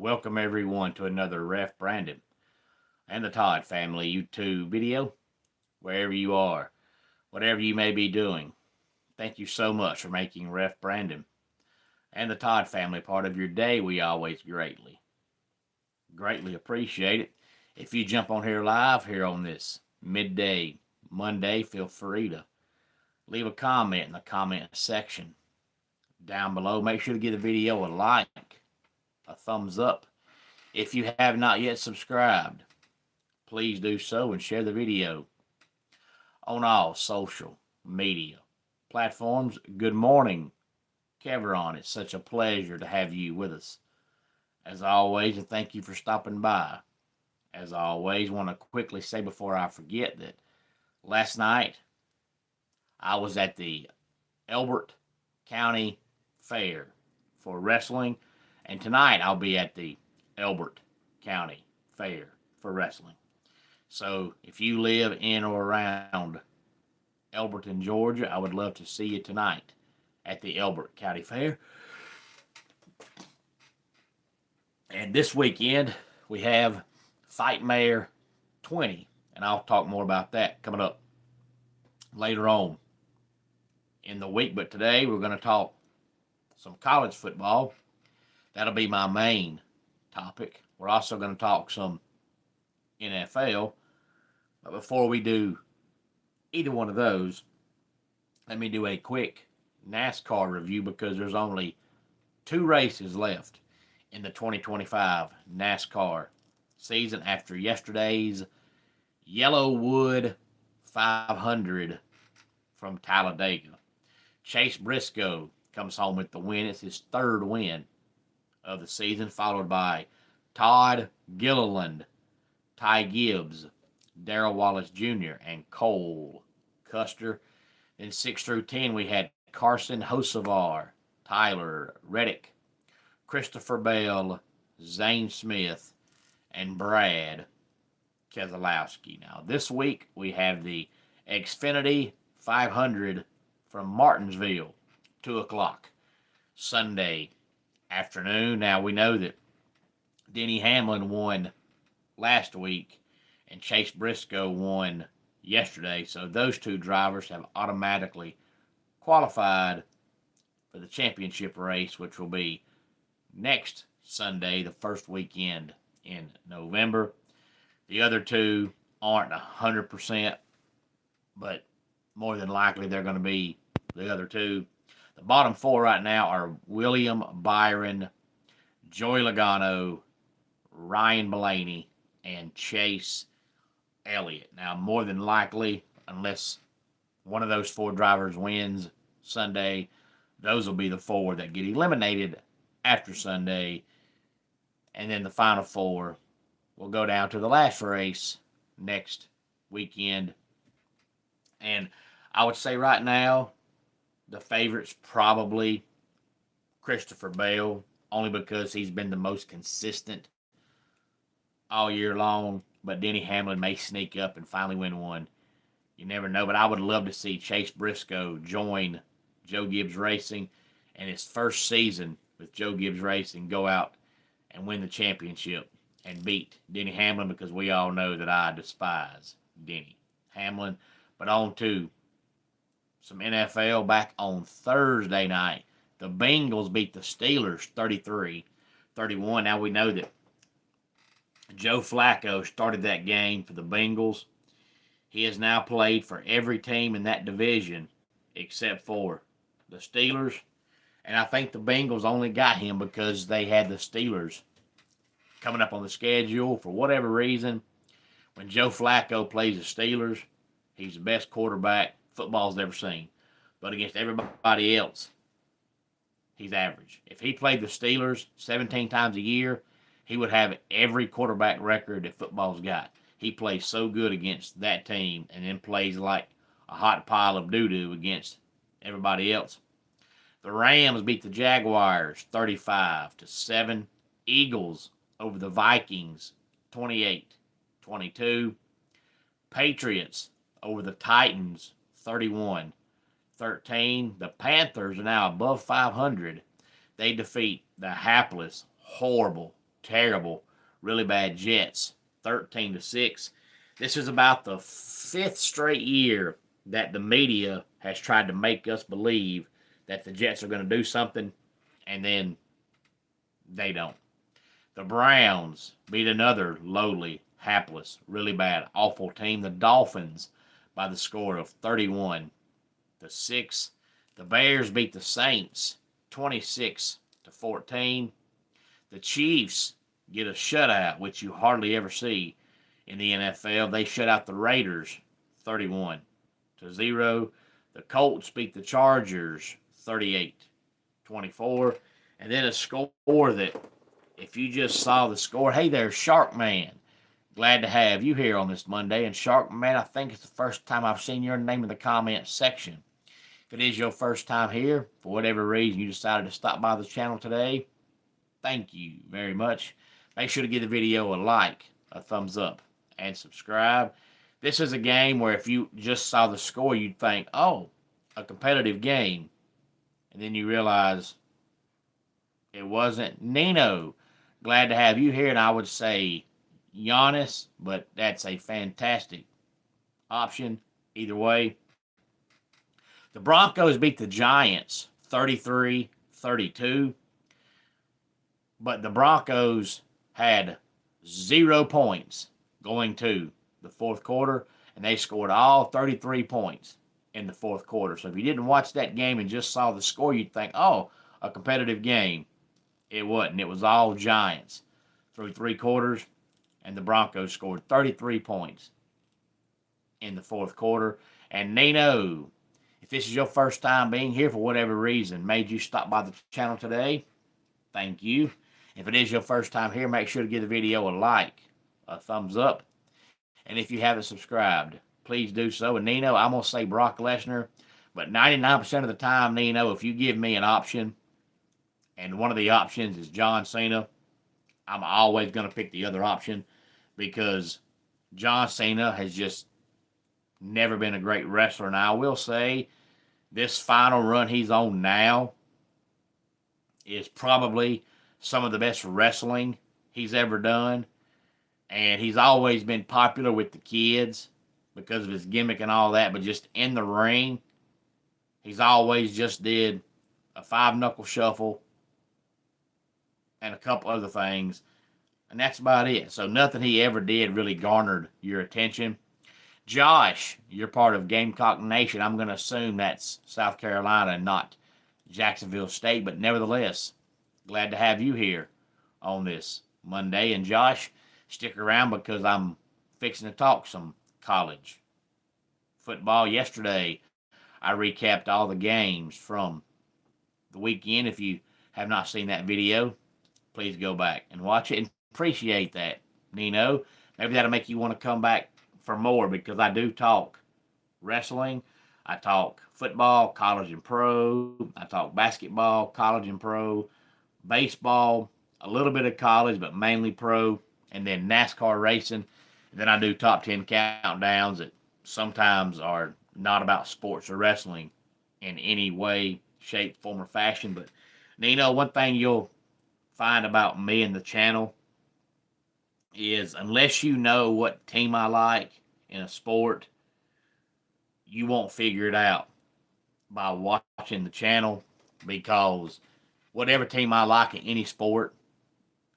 Welcome everyone to another Ref Brandon and the Todd Family YouTube video. Wherever you are, whatever you may be doing, thank you so much for making Ref Brandon and the Todd Family part of your day. We always greatly appreciate it. If you jump on here live here on this midday Monday, feel free to leave a comment in the comment section down below. Make sure to give the video a like, a thumbs up. If you have not yet subscribed, please do so and share the video on all social media platforms. Good morning, Keveron. It's such a pleasure to have you with us, as always, and thank you for stopping by. As always, want to quickly say before I forget that last night I was at the Elbert County Fair for wrestling, and tonight I'll be at the Elbert County Fair for wrestling. So if you live in or around Elberton, Georgia, I would love to see you tonight at the Elbert County Fair. And this weekend we have Fight Mayor 20, and I'll talk more about that coming up later on in the week. But today we're going to talk some college football. That'll be my main topic. We're also going to talk some NFL. But before we do either one of those, let me do a quick NASCAR review because there's only 2 races left in the 2025 NASCAR season after yesterday's Yellowwood 500 from Talladega. Chase Briscoe comes home with the win. It's his 3rd win of the season, followed by Todd Gilliland, Ty Gibbs, Darrell Wallace Jr., and Cole Custer. Then 6 through 10, we had Carson Hocevar, Tyler Reddick, Christopher Bell, Zane Smith, and Brad Keselowski. Now, this week, we have the Xfinity 500 from Martinsville, 2 o'clock, Sunday afternoon. Now, we know that Denny Hamlin won last week, and Chase Briscoe won yesterday. So those 2 drivers have automatically qualified for the championship race, which will be next Sunday, the first weekend in November. The other 2 aren't 100%, but more than likely they're going to be the other 2. The bottom 4 right now are William Byron, Joey Logano, Ryan Blaney, and Chase Elliott. Now, more than likely, unless one of those 4 drivers wins Sunday, those will be the 4 that get eliminated after Sunday. And then the final 4 will go down to the last race next weekend. And I would say right now, the favorite's probably Christopher Bell, only because he's been the most consistent all year long. But Denny Hamlin may sneak up and finally win one. You never know. But I would love to see Chase Briscoe join Joe Gibbs Racing and his first season with Joe Gibbs Racing go out and win the championship and beat Denny Hamlin, because we all know that I despise Denny Hamlin. But on to some NFL back on Thursday night. The Bengals beat the Steelers 33-31. Now we know that Joe Flacco started that game for the Bengals. He has now played for every team in that division except for the Steelers. And I think the Bengals only got him because they had the Steelers coming up on the schedule. For whatever reason, when Joe Flacco plays the Steelers, he's the best quarterback football's ever seen. But against everybody else, he's average. If he played the Steelers 17 times a year, he would have every quarterback record that football's got. He plays so good against that team and then plays like a hot pile of doo-doo against everybody else. The Rams beat the Jaguars 35-7. Eagles over the Vikings 28-22. Patriots over the Titans 31-13. The Panthers are now above 500. They defeat the hapless, horrible terrible, really bad Jets, 13-6. This is about the 5th straight year that the media has tried to make us believe that the Jets are going to do something, and then they don't. The Browns beat another lowly, hapless, really bad, awful team, the Dolphins, by the score of 31-6. The Bears beat the Saints 26-14. The Chiefs get a shutout, which you hardly ever see in the NFL. They shut out the Raiders 31-0. The Colts beat the Chargers 38-24. And then a score that, if you just saw the score, hey there, Shark Man. Glad to have you here on this Monday. And Shark Man, I think it's the first time I've seen your name in the comment section. If it is your first time here, for whatever reason you decided to stop by the channel today, thank you very much. Make sure to give the video a like, a thumbs up, and subscribe. This is a game where if you just saw the score, you'd think, oh, a competitive game. And then you realize it wasn't. Nino, glad to have you here. And I would say Giannis, but that's a fantastic option either way. The Broncos beat the Giants 33-32. But the Broncos had 0 points going to the fourth quarter, and they scored all 33 points in the fourth quarter. So if you didn't watch that game and just saw the score, you'd think, oh, a competitive game. It wasn't. It was all Giants through 3 quarters, and the Broncos scored 33 points in the fourth quarter. And Nino, if this is your first time being here for whatever reason, made you stop by the channel today, thank you. If it is your first time here, make sure to give the video a like, a thumbs up. And if you haven't subscribed, please do so. And Nino, I'm going to say Brock Lesnar, but 99% of the time, Nino, if you give me an option, and one of the options is John Cena, I'm always going to pick the other option because John Cena has just never been a great wrestler. And I will say this final run he's on now is probably some of the best wrestling he's ever done. And he's always been popular with the kids because of his gimmick and all that. But just in the ring, he's always just did a 5-knuckle shuffle and a couple other things. And that's about it. So nothing he ever did really garnered your attention. Josh, you're part of Gamecock Nation. I'm going to assume that's South Carolina and not Jacksonville State. But nevertheless, glad to have you here on this Monday. And Josh, stick around because I'm fixing to talk some college football. Yesterday, I recapped all the games from the weekend. If you have not seen that video, please go back and watch it and appreciate that, Nino. Maybe that'll make you want to come back for more because I do talk wrestling. I talk football, college and pro. I talk basketball, college and pro. Baseball, a little bit of college, but mainly pro. And then NASCAR racing. And then I do top 10 countdowns that sometimes are not about sports or wrestling in any way, shape, form, or fashion. But, Nino, one thing you'll find about me and the channel is unless you know what team I like in a sport, you won't figure it out by watching the channel because whatever team I like in any sport,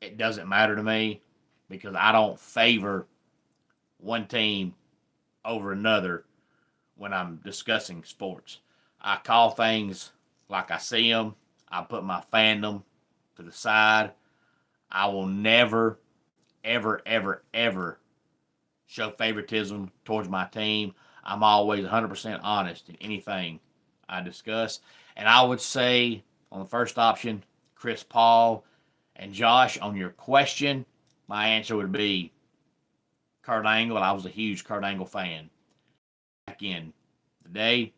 it doesn't matter to me because I don't favor one team over another when I'm discussing sports. I call things like I see them. I put my fandom to the side. I will never, ever, ever, ever show favoritism towards my team. I'm always 100% honest in anything I discuss. And I would say on the first option, Chris Paul. And Josh, on your question, my answer would be Kurt Angle. I was a huge Kurt Angle fan back in the day.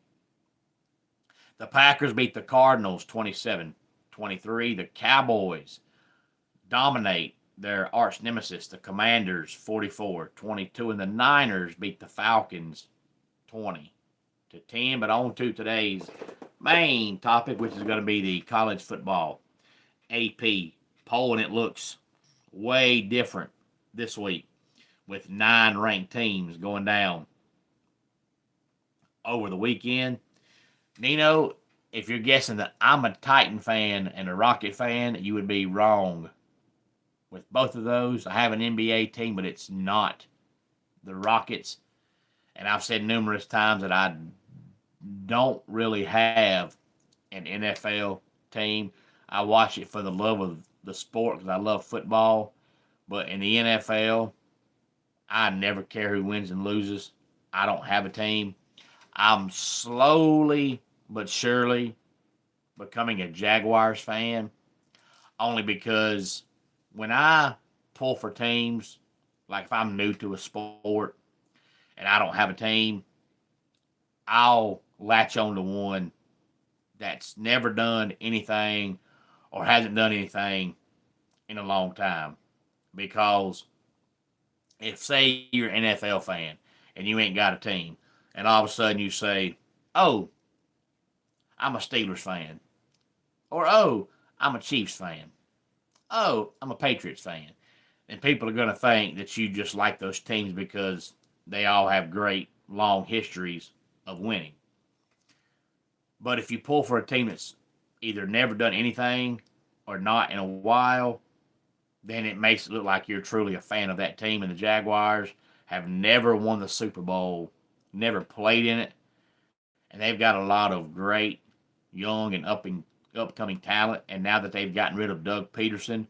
The Packers beat the Cardinals 27-23. The Cowboys dominate their arch nemesis, the Commanders, 44-22. And the Niners beat the Falcons 20-10. But on to today's main topic, which is going to be the college football AP poll. And it looks way different this week with 9 ranked teams going down over the weekend. Nino, if you're guessing that I'm a Titan fan and a Rocket fan, you would be wrong with both of those. I have an NBA team, but it's not the Rockets. And I've said numerous times that I don't really have an NFL team. I watch it for the love of the sport because I love football. But in the NFL, I never care who wins and loses. I don't have a team. I'm slowly but surely becoming a Jaguars fan only because when I pull for teams, like if I'm new to a sport and I don't have a team, I'll latch on to one that's never done anything or hasn't done anything in a long time. Because if, say, you're an NFL fan and you ain't got a team, and all of a sudden you say, oh, I'm a Steelers fan, or oh, I'm a Chiefs fan, oh, I'm a Patriots fan, and people are going to think that you just like those teams because they all have great long histories of winning. But if you pull for a team that's either never done anything or not in a while, then it makes it look like you're truly a fan of that team. And the Jaguars have never won the Super Bowl, never played in it, and they've got a lot of great young and upcoming talent. And now that they've gotten rid of Doug Peterson,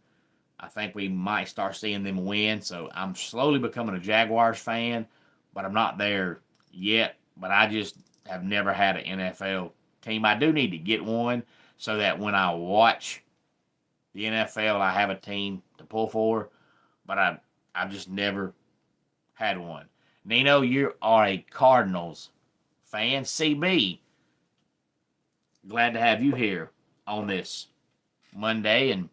I think we might start seeing them win. So I'm slowly becoming a Jaguars fan, but I'm not there yet. But I just have never had an NFL team. I do need to get one so that when I watch the NFL, I have a team to pull for, but I've just never had one. Nino, you are a Cardinals fan. CB, glad to have you here on this Monday. And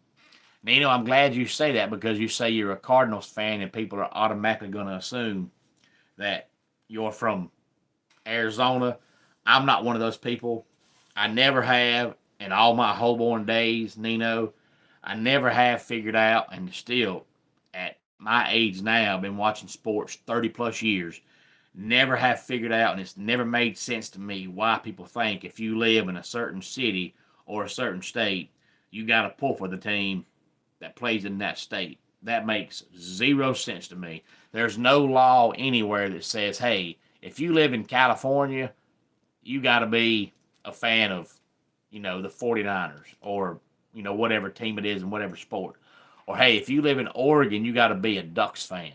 Nino, I'm glad you say that because you say you're a Cardinals fan and people are automatically going to assume that you're from Arizona. I'm not one of those people. I never have in all my Holborn days, Nino. I never have figured out, and still at my age now, I've been watching sports 30 plus years, never have figured out, and it's never made sense to me why people think if you live in a certain city or a certain state, you got to pull for the team that plays in that state. That makes zero sense to me. There's no law anywhere that says, hey, if you live in California, you got to be a fan of, the 49ers or whatever team it is in whatever sport. Or, hey, if you live in Oregon, you got to be a Ducks fan.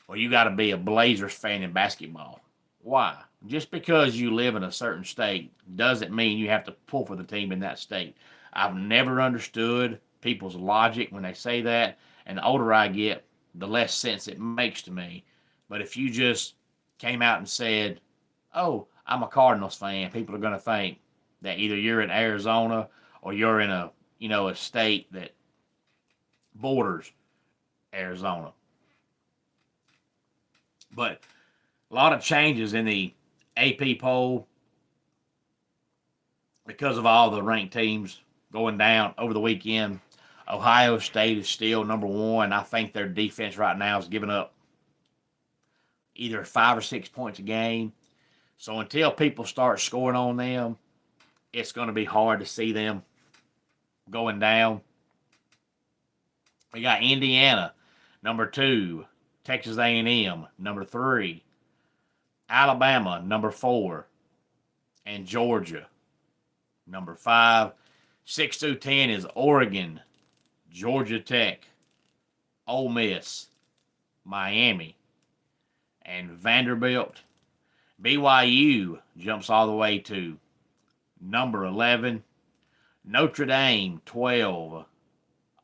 Or you got to be a Blazers fan in basketball. Why? Just because you live in a certain state doesn't mean you have to pull for the team in that state. I've never understood people's logic when they say that. And the older I get, the less sense it makes to me. But if you just came out and said, oh, I'm a Cardinals fan, people are going to think that either you're in Arizona or you're in a state that borders Arizona. But a lot of changes in the AP poll because of all the ranked teams going down over the weekend. Ohio State is still number one. I think their defense right now is giving up either 5 or 6 points a game. So until people start scoring on them, it's going to be hard to see them going down. We got Indiana, number 2. Texas A&M, number 3. Alabama, number 4. And Georgia, number 5. 6 through 10 is Oregon, Georgia Tech, Ole Miss, Miami, and Vanderbilt. BYU jumps all the way to number 11. Notre Dame, 12.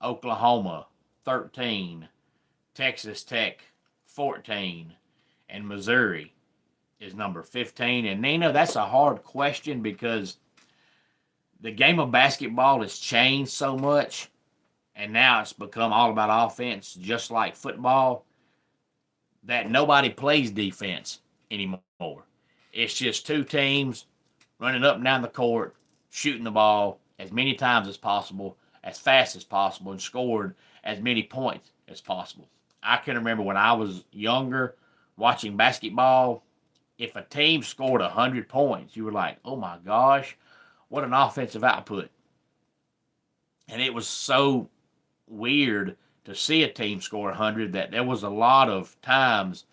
Oklahoma, 13. Texas Tech, 14. And Missouri is number 15. And Nino, that's a hard question because the game of basketball has changed so much. And now it's become all about offense, just like football, that nobody plays defense anymore. It's just 2 teams running up and down the court, shooting the ball as many times as possible, as fast as possible, and scored as many points as possible. I can remember when I was younger watching basketball, if a team scored 100 points, you were like, oh my gosh, what an offensive output. And it was so weird to see a team score 100 that there was a lot of times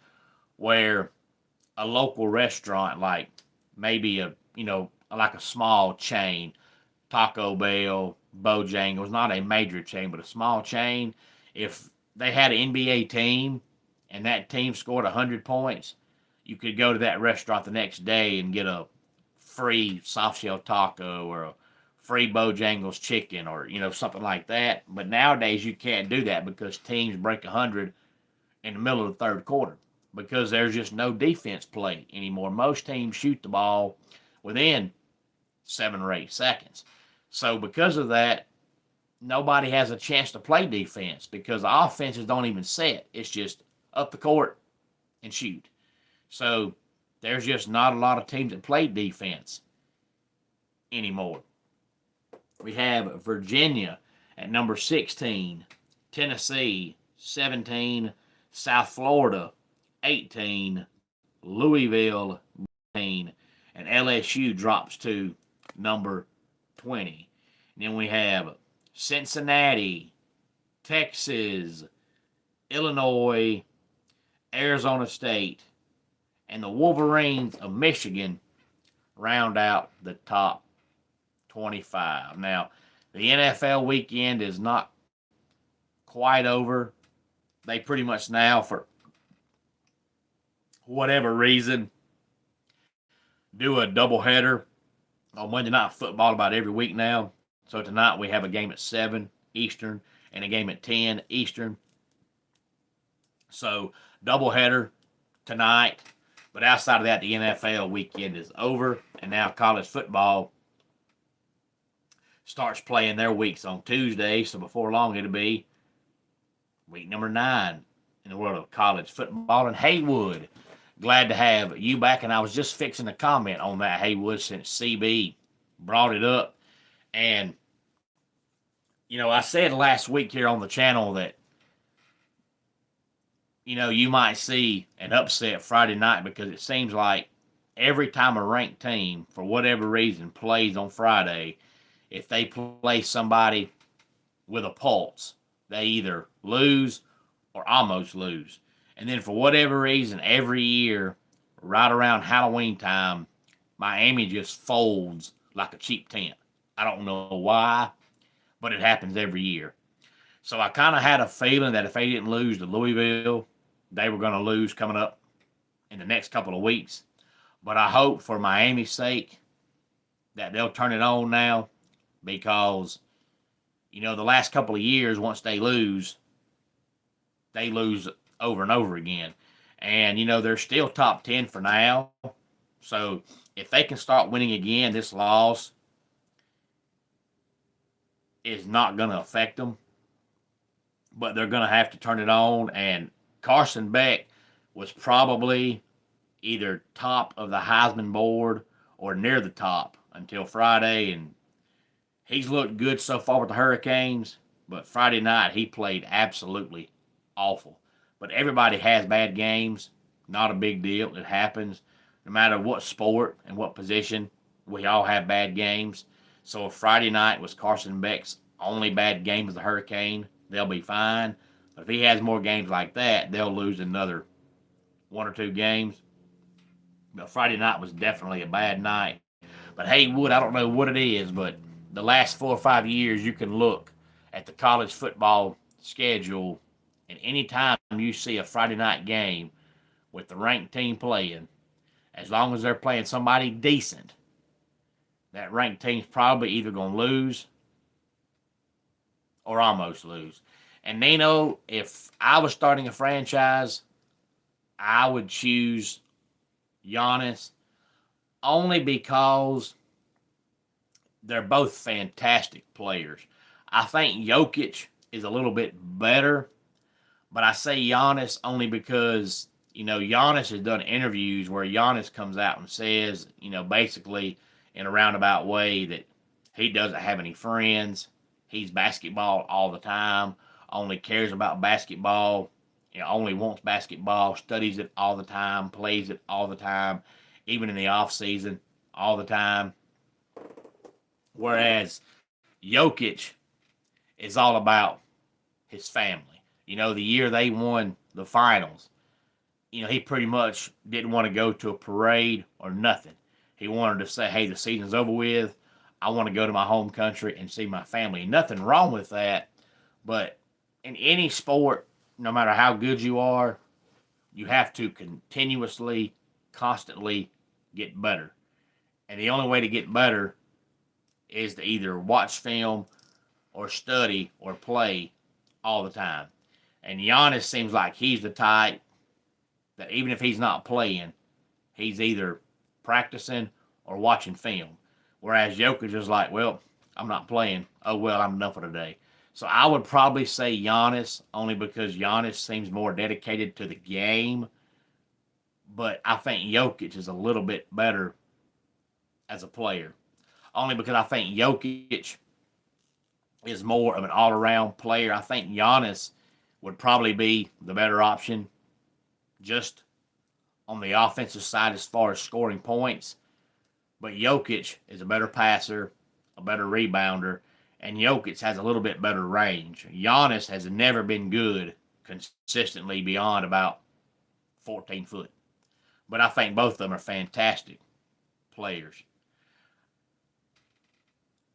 where a local restaurant, like maybe like a small chain, Taco Bell, Bojangles, not a major chain, but a small chain, if they had an NBA team and that team scored 100 points, you could go to that restaurant the next day and get a free soft shell taco or a free Bojangles chicken or, something like that. But nowadays you can't do that because teams break 100 in the middle of the third quarter because there's just no defense play anymore. Most teams shoot the ball within 7 or 8 seconds. So because of that, nobody has a chance to play defense because the offenses don't even set. It's just up the court and shoot. So there's just not a lot of teams that play defense anymore. We have Virginia at number 16, Tennessee 17, South Florida 18, Louisville 19, and LSU drops to number 20. And then we have Cincinnati, Texas, Illinois, Arizona State, and the Wolverines of Michigan round out the top 25. Now, the NFL weekend is not quite over. They pretty much now, for whatever reason, do a doubleheader on Monday Night Football about every week now. So tonight we have a game at 7 Eastern and a game at 10 Eastern. So doubleheader tonight. But outside of that, the NFL weekend is over. And now college football starts playing their weeks on Tuesday. So before long, it'll be week number 9 in the world of college football. And Haywood, glad to have you back. And I was just fixing a comment on that, Haywood, since CB brought it up. And, I said last week here on the channel that, you might see an upset Friday night because it seems like every time a ranked team, for whatever reason, plays on Friday, if they play somebody with a pulse, they either lose or almost lose. And then for whatever reason, every year, right around Halloween time, Miami just folds like a cheap tent. I don't know why, but it happens every year. So I kind of had a feeling that if they didn't lose to Louisville, they were going to lose coming up in the next couple of weeks. But I hope for Miami's sake that they'll turn it on now because, the last couple of years, once they lose over and over again. And, they're still top 10 for now. So if they can start winning again, this loss is not going to affect them. But they're going to have to turn it on. And Carson Beck was probably either top of the Heisman board or near the top until Friday. And he's looked good so far with the Hurricanes. But Friday night, he played absolutely awful. But everybody has bad games. Not a big deal. It happens. No matter what sport and what position, we all have bad games. So if Friday night was Carson Beck's only bad game as the Hurricane, they'll be fine. But if he has more games like that, they'll lose another 1 or 2 games. But Friday night was definitely a bad night. But Haywood, I don't know what it is, but the last 4 or 5 years, you can look at the college football schedule, and any time you see a Friday night game with the ranked team playing, as long as they're playing somebody decent, that ranked team's probably either going to lose or almost lose. And Nino, if I was starting a franchise, I would choose Giannis only because they're both fantastic players. I think Jokic is a little bit better, but I say Giannis only because, Giannis has done interviews where Giannis comes out and says, basically in a roundabout way that he doesn't have any friends. He's basketball all the time. only cares about basketball, only wants basketball, studies it all the time, plays it all the time, even in the off season, all the time. Whereas Jokic is all about his family. The year they won the finals, he pretty much didn't want to go to a parade or nothing. He wanted to say, hey, the season's over with. I want to go to my home country and see my family. Nothing wrong with that. But in any sport, no matter how good you are, you have to continuously, constantly get better. And the only way to get better is to either watch film or study or play all the time. And Giannis seems like he's the type that even if he's not playing, he's either practicing or watching film. Whereas Jokic is like, well, I'm not playing. Oh, well, I'm done for today. So I would probably say Giannis, only because Giannis seems more dedicated to the game. But I think Jokic is a little bit better as a player. Only because I think Jokic is more of an all-around player. I think Giannis would probably be the better option just on the offensive side as far as scoring points. But Jokic is a better passer, a better rebounder, and Jokic has a little bit better range. Giannis has never been good consistently beyond about 14 foot. But I think both of them are fantastic players.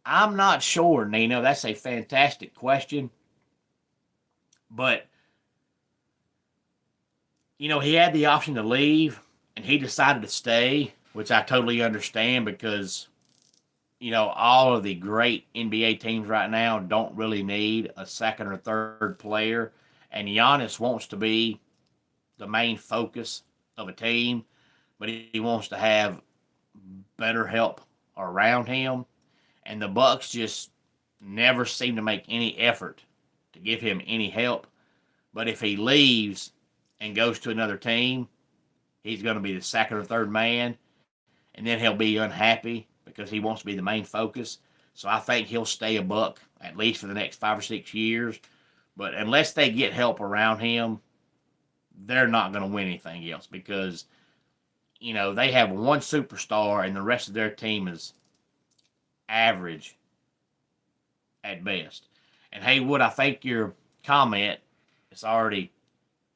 I'm not sure, Nino. That's a fantastic question. But, he had the option to leave, and he decided to stay, which I totally understand because, all of the great NBA teams right now don't really need a second or third player. And Giannis wants to be the main focus of a team, but he wants to have better help around him. And the Bucks just never seem to make any effort to give him any help. But if he leaves and goes to another team, he's going to be the second or third man, and then he'll be unhappy because he wants to be the main focus. So I think he'll stay a Buck at least for the next 5 or 6 years. But unless they get help around him, they're not going to win anything else because, they have one superstar and the rest of their team is average at best. And Haywood, I think your comment is already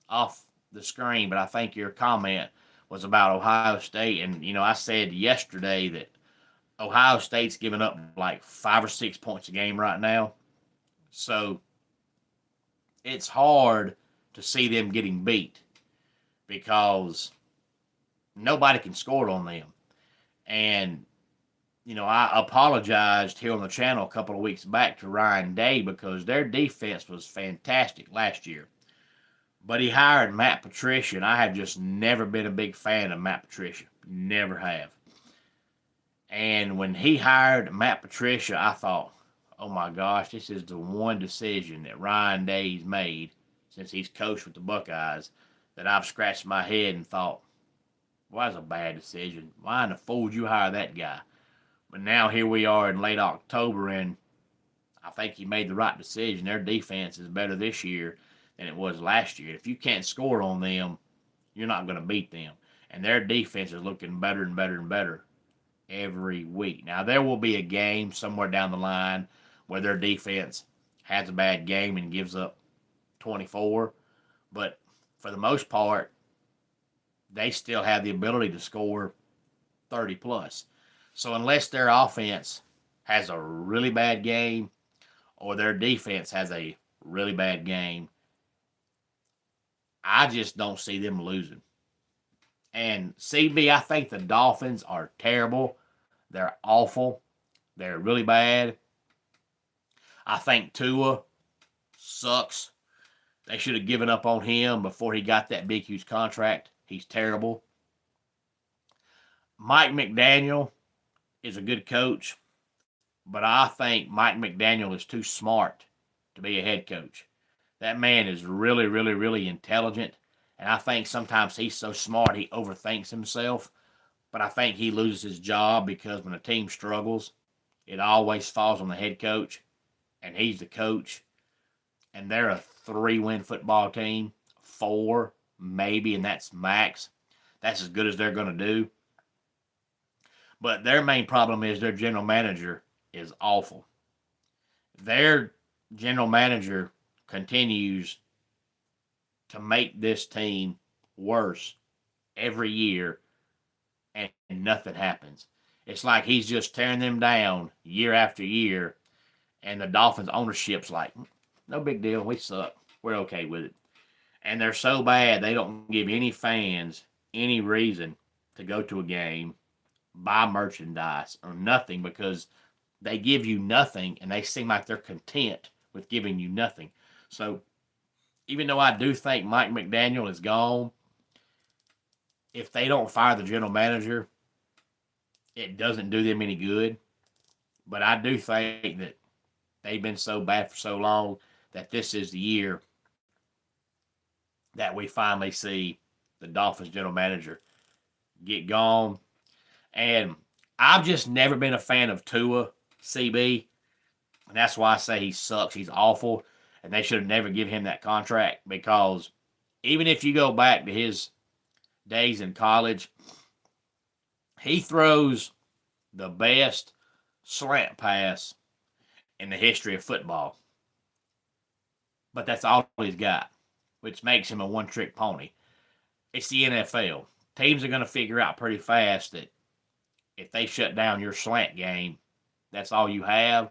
off the screen, but I think your comment was about Ohio State. And, I said yesterday that Ohio State's giving up like 5 or 6 points a game right now. So it's hard to see them getting beat because nobody can score on them. And I apologized here on the channel a couple of weeks back to Ryan Day because their defense was fantastic last year. But he hired Matt Patricia, and I have just never been a big fan of Matt Patricia. Never have. And when he hired Matt Patricia, I thought, oh my gosh, this is the one decision that Ryan Day's made since he's coached with the Buckeyes that I've scratched my head and thought, well, that's a bad decision. Why in the fool did you hire that guy? But now here we are in late October, and I think he made the right decision. Their defense is better this year than it was last year. If you can't score on them, you're not going to beat them. And their defense is looking better and better and better every week. Now, there will be a game somewhere down the line where their defense has a bad game and gives up 24. But for the most part, they still have the ability to score 30 plus. So unless their offense has a really bad game or their defense has a really bad game, I just don't see them losing. And CB, I think the Dolphins are terrible. They're awful. They're really bad. I think Tua sucks. They should have given up on him before he got that big, huge contract. He's terrible. Mike McDaniel is a good coach, but I think Mike McDaniel is too smart to be a head coach. That man is really, really, really intelligent, and I think sometimes he's so smart he overthinks himself, but I think he loses his job because when a team struggles, it always falls on the head coach, and he's the coach, and they're a 3-win football team, 4 maybe, and that's max. That's as good as they're going to do. But their main problem is their general manager is awful. Their general manager continues to make this team worse every year, and nothing happens. It's like he's just tearing them down year after year, and the Dolphins ownership's like, no big deal, we suck, we're okay with it. And they're so bad they don't give any fans any reason to go to a game, buy merchandise or nothing, because they give you nothing and they seem like they're content with giving you nothing. So even though I do think Mike McDaniel is gone, if they don't fire the general manager, it doesn't do them any good. But I do think that they've been so bad for so long that this is the year that we finally see the Dolphins general manager get gone. And I've just never been a fan of Tua, CB. And that's why I say he sucks. He's awful. And they should have never given him that contract, because even if you go back to his days in college, he throws the best slant pass in the history of football. But that's all he's got, which makes him a one-trick pony. It's the NFL. Teams are going to figure out pretty fast that if they shut down your slant game, that's all you have,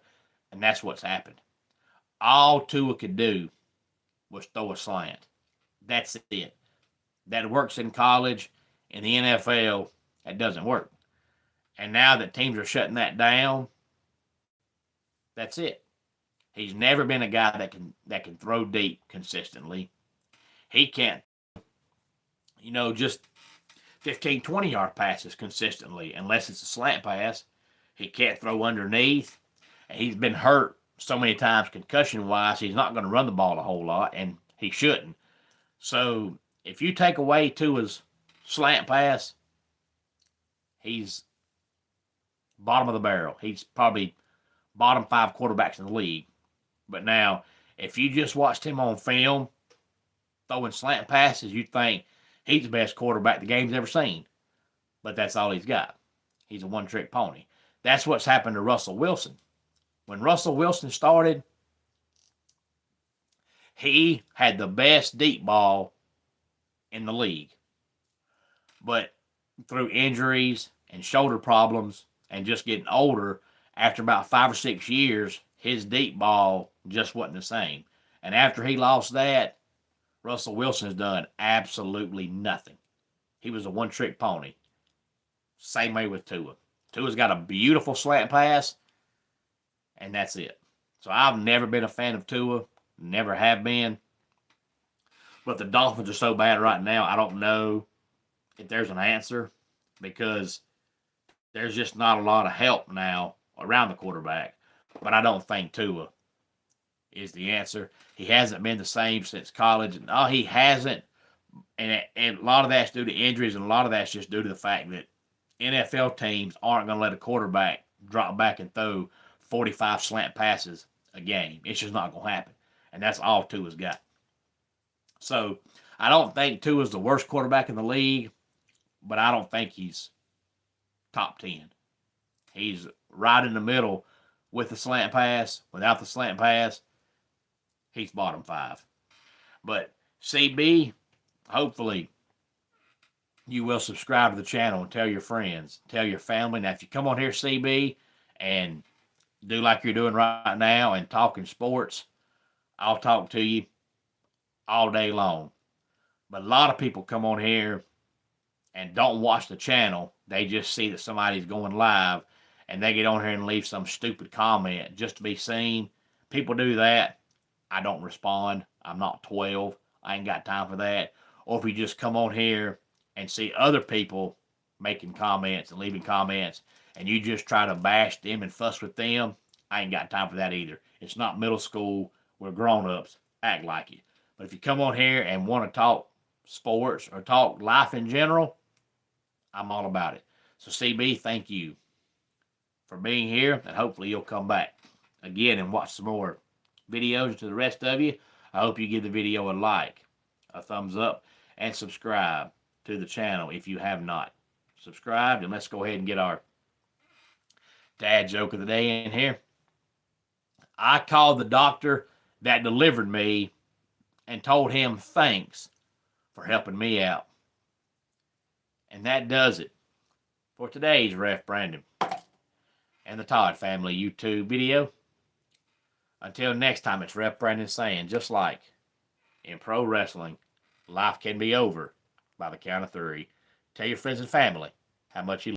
and that's what's happened. All Tua could do was throw a slant. That's it. That works in college. In the NFL, that doesn't work. And now that teams are shutting that down, that's it. He's never been a guy that can throw deep consistently. He can't, just 15, 20-yard passes consistently unless it's a slant pass. He can't throw underneath. And he's been hurt so many times concussion-wise, he's not going to run the ball a whole lot, and he shouldn't. So if you take away Tua's slant pass, he's bottom of the barrel. He's probably bottom 5 quarterbacks in the league. But now, if you just watched him on film throwing slant passes, you'd think he's the best quarterback the game's ever seen. But that's all he's got. He's a one-trick pony. That's what's happened to Russell Wilson. When Russell Wilson started, he had the best deep ball in the league. But through injuries and shoulder problems and just getting older, after about 5 or 6 years, his deep ball just wasn't the same. And after he lost that, Russell Wilson's done absolutely nothing. He was a one-trick pony. Same way with Tua. Tua's got a beautiful slant pass, and that's it. So I've never been a fan of Tua. Never have been. But the Dolphins are so bad right now, I don't know if there's an answer, because there's just not a lot of help now around the quarterback. But I don't think Tua is the answer. He hasn't been the same since college. No, he hasn't. And a lot of that's due to injuries, and a lot of that's just due to the fact that NFL teams aren't going to let a quarterback drop back and throw 45 slant passes a game. It's just not going to happen. And that's all Tua's got. So I don't think Tua's the worst quarterback in the league, but I don't think he's top 10. He's right in the middle with the slant pass. Without the slant pass, he's bottom 5. But CB, hopefully you will subscribe to the channel and tell your friends, tell your family. Now, if you come on here, CB, and do like you're doing right now and talking sports, I'll talk to you all day long. But a lot of people come on here and don't watch the channel. They just see that somebody's going live, and they get on here and leave some stupid comment just to be seen. People do that. I don't respond. I'm not 12. I ain't got time for that. Or if you just come on here and see other people making comments and leaving comments, and you just try to bash them and fuss with them, I ain't got time for that either. It's not middle school. We're grown-ups. Act like it. But if you come on here and want to talk sports or talk life in general, I'm all about it. So CB, thank you for being here, and hopefully you'll come back again and watch some more videos. To the rest of you, I hope you give the video a like, a thumbs up, and subscribe to the channel if you have not subscribed. And let's go ahead and get our dad joke of the day in here. I called the doctor that delivered me and told him thanks for helping me out. And that does it for today's Ref Brandon and the Todd Family YouTube video. Until next time, it's Ref Brandon saying, just like in pro wrestling, life can be over by the count of 3. Tell your friends and family how much you